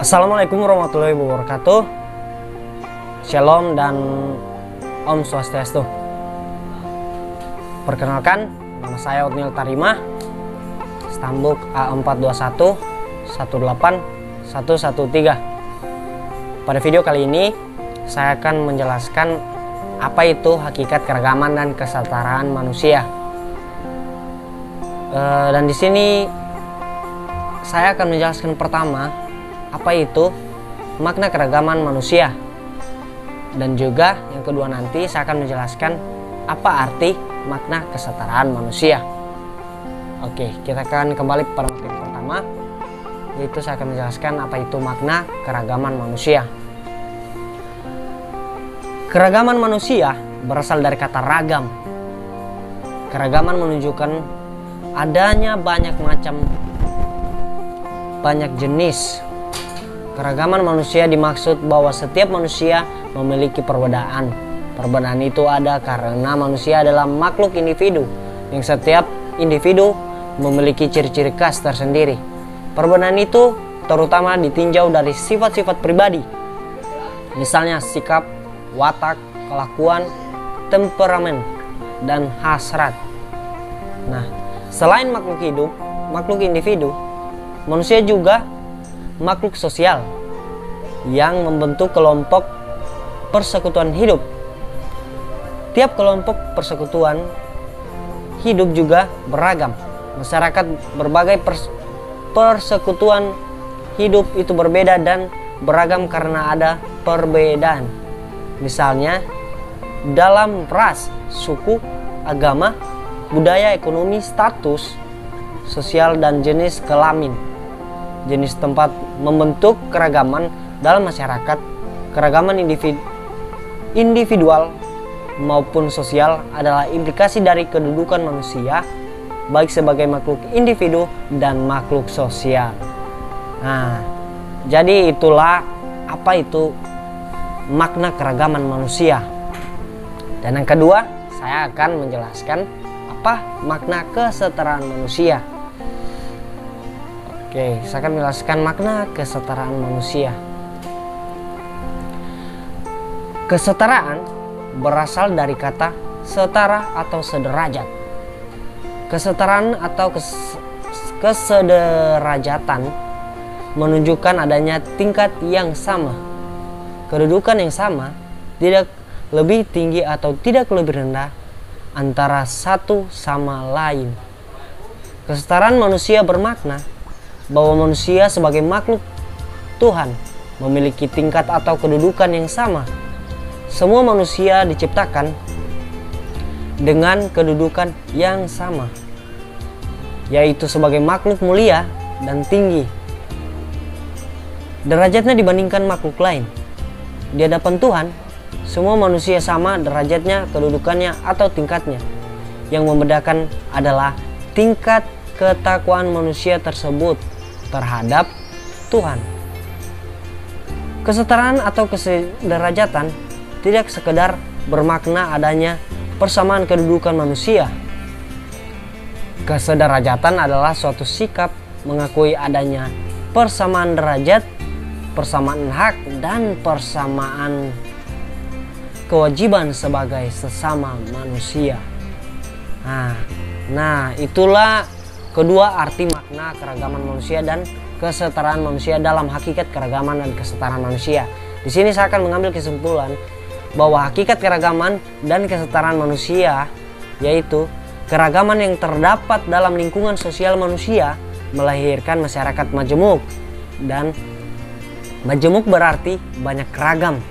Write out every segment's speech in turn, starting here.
Assalamualaikum warahmatullahi wabarakatuh. Shalom dan Om Swastiastu. Perkenalkan, nama saya Otniel Tarimah, Stambuk A421 18113. Pada video kali ini saya akan menjelaskan apa itu hakikat keragaman dan kesetaraan manusia. Dan di sini saya akan menjelaskan pertama apa itu makna keragaman manusia, dan juga yang kedua nanti saya akan menjelaskan apa arti makna kesetaraan manusia. Oke, kita akan kembali pada materi pertama, yaitu saya akan menjelaskan apa itu makna keragaman manusia. Keragaman manusia berasal dari kata ragam. Keragaman menunjukkan adanya banyak jenis. Keragaman manusia dimaksud bahwa setiap manusia memiliki perbedaan. Perbedaan itu ada karena manusia adalah makhluk individu, yang setiap individu memiliki ciri-ciri khas tersendiri. Perbedaan itu terutama ditinjau dari sifat-sifat pribadi, misalnya sikap, watak, kelakuan, temperamen, dan hasrat. Nah, selain makhluk hidup, makhluk individu, manusia juga makhluk sosial yang membentuk kelompok persekutuan hidup. Tiap kelompok persekutuan hidup juga beragam. Masyarakat berbagai persekutuan hidup itu berbeda dan beragam karena ada perbedaan. Misalnya dalam ras, suku, agama, budaya, ekonomi, status sosial, dan jenis kelamin. Jenis tempat membentuk keragaman dalam masyarakat. Keragaman individual maupun sosial adalah implikasi dari kedudukan manusia, baik sebagai makhluk individu dan makhluk sosial. Nah, jadi itulah apa itu makna keragaman manusia. Dan yang kedua, saya akan menjelaskan apa makna kesetaraan manusia. Oke, saya akan menjelaskan makna kesetaraan manusia. Kesetaraan berasal dari kata setara atau sederajat. Kesetaraan atau kesederajatan menunjukkan adanya tingkat yang sama, kedudukan yang sama, tidak lebih tinggi atau tidak lebih rendah antara satu sama lain. Kesetaraan manusia bermakna bahwa manusia sebagai makhluk Tuhan memiliki tingkat atau kedudukan yang sama. Semua manusia diciptakan dengan kedudukan yang sama, yaitu sebagai makhluk mulia dan tinggi. Derajatnya dibandingkan makhluk lain. Di hadapan Tuhan, semua manusia sama derajatnya, kedudukannya, atau tingkatnya. Yang membedakan adalah tingkat ketakwaan manusia tersebut terhadap Tuhan. Kesetaraan atau kesederajatan tidak sekedar bermakna adanya persamaan kedudukan manusia. Kesederajatan adalah suatu sikap mengakui adanya persamaan derajat, persamaan hak, dan persamaan kewajiban sebagai sesama manusia. Nah, itulah kedua arti makna keragaman manusia dan kesetaraan manusia dalam hakikat keragaman dan kesetaraan manusia. Di sini saya akan mengambil kesimpulan bahwa hakikat keragaman dan kesetaraan manusia yaitu keragaman yang terdapat dalam lingkungan sosial manusia melahirkan masyarakat majemuk. Dan majemuk berarti banyak ragam,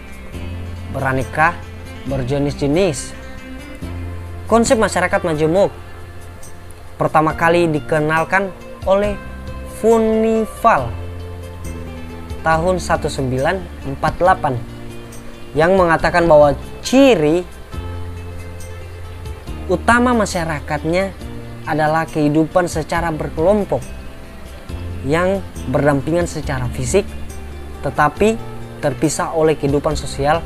beraneka, berjenis-jenis. Konsep masyarakat majemuk pertama kali dikenalkan oleh Funival tahun 1948 yang mengatakan bahwa ciri utama masyarakatnya adalah kehidupan secara berkelompok yang berdampingan secara fisik tetapi terpisah oleh kehidupan sosial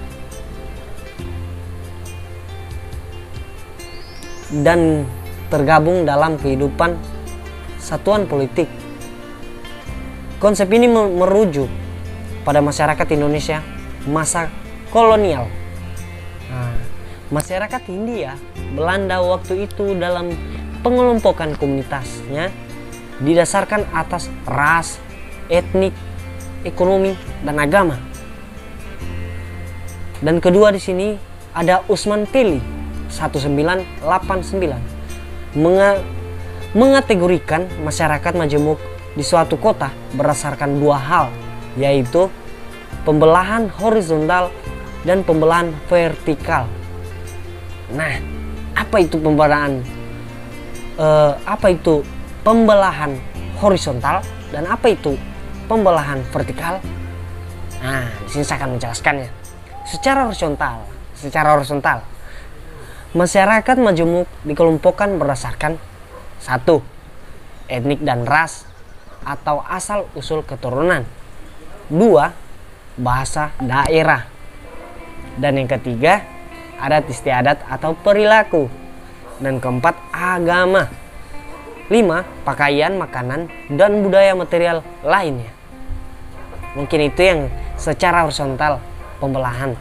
dan tergabung dalam kehidupan satuan politik. Konsep ini merujuk pada masyarakat Indonesia masa kolonial. Nah, masyarakat Hindia Belanda waktu itu dalam pengelompokan komunitasnya didasarkan atas ras, etnik, ekonomi, dan agama. Dan kedua di sini ada Usman Pili 1989 mengategorikan masyarakat majemuk di suatu kota berdasarkan dua hal, yaitu pembelahan horizontal dan pembelahan vertikal. Nah, apa itu pembelahan horizontal dan apa itu pembelahan vertikal? Nah, di sini saya akan menjelaskannya. Secara horizontal, masyarakat majemuk dikelompokkan berdasarkan 1. Etnik dan ras atau asal usul keturunan. 2. Bahasa daerah. Dan yang ketiga, adat istiadat atau perilaku. Dan keempat, agama. 5. Pakaian, makanan, dan budaya material lainnya. Mungkin itu yang secara horizontal pembelahan.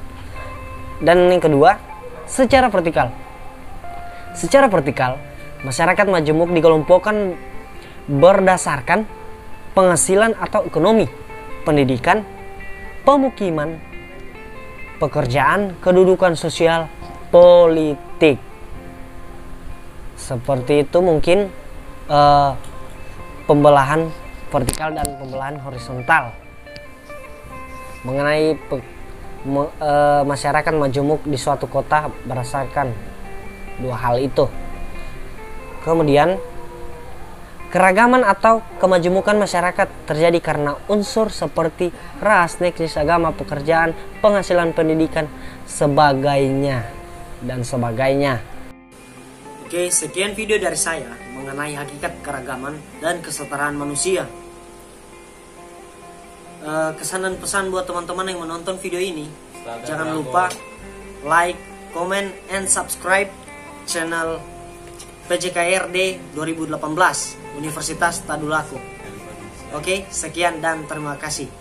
Dan yang kedua, secara vertikal. Secara vertikal, masyarakat majemuk dikelompokkan berdasarkan penghasilan atau ekonomi, pendidikan, pemukiman, pekerjaan, kedudukan sosial, politik. Seperti itu mungkin pembelahan vertikal dan pembelahan horizontal mengenai masyarakat majemuk di suatu kota berdasarkan dua hal itu. Kemudian keragaman atau kemajemukan masyarakat terjadi karena unsur seperti ras, etnis, agama, pekerjaan, penghasilan, pendidikan, sebagainya dan sebagainya. Oke, sekian video dari saya mengenai hakikat keragaman dan kesetaraan manusia. Kesan dan pesan buat teman-teman yang menonton video ini, jangan lupa like, comment, and subscribe channel PJKRD 2018 Universitas Tadulako. Oke, sekian dan terima kasih.